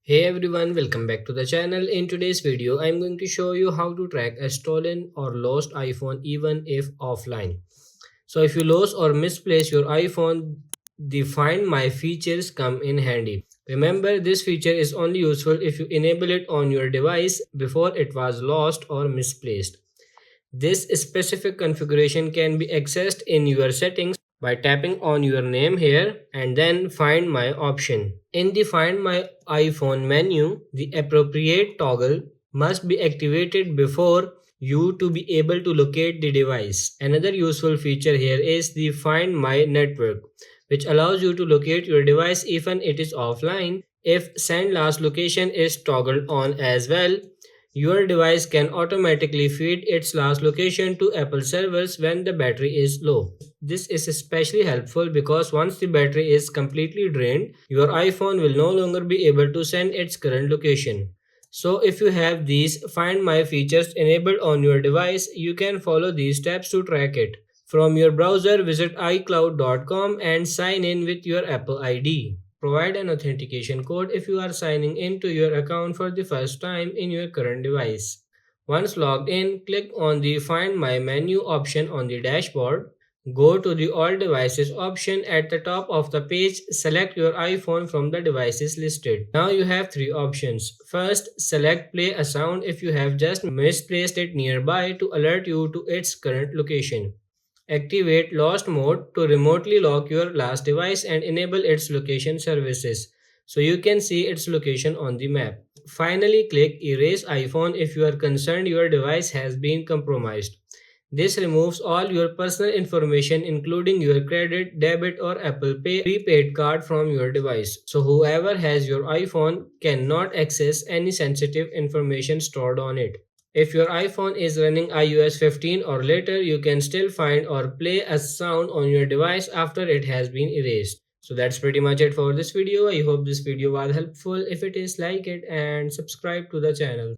Hey everyone, welcome back to the channel. In today's video, I'm going to show you how to track a stolen or lost iPhone even if offline. So if you lose or misplace your iPhone, the Find My features come in handy. Remember, this feature is only useful if you enable it on your device before it was lost or misplaced. This specific configuration can be accessed in your settings by tapping on your name here and then Find My option. In the Find My iPhone menu, the appropriate toggle must be activated before you to be able to locate the device. Another useful feature here is the Find My network, which allows you to locate your device even it is offline. If Send Last Location is toggled on as well, your device can automatically feed its last location to Apple servers when the battery is low. This is especially helpful because once the battery is completely drained, your iPhone will no longer be able to send its current location. So, if you have these Find My features enabled on your device, you can follow these steps to track it. From your browser, visit iCloud.com and sign in with your Apple ID. Provide an authentication code if you are signing into your account for the first time in your current device. Once logged in, click on the Find My menu option on the dashboard. Go to the All Devices option at the top of the page. Select your iPhone from the devices listed. Now you have three options. First, select Play a sound if you have just misplaced it nearby to alert you to its current location. Activate Lost Mode to remotely lock your last device and enable its location services so you can see its location on the map. Finally, click Erase iPhone if you are concerned your device has been compromised. This removes all your personal information, including your credit, debit, or Apple Pay prepaid card from your device. So, whoever has your iPhone cannot access any sensitive information stored on it. If your iPhone is running iOS 15 or later, you can still find or play a sound on your device after it has been erased. So that's pretty much it for this video. I hope this video was helpful. If it is, like it and subscribe to the channel.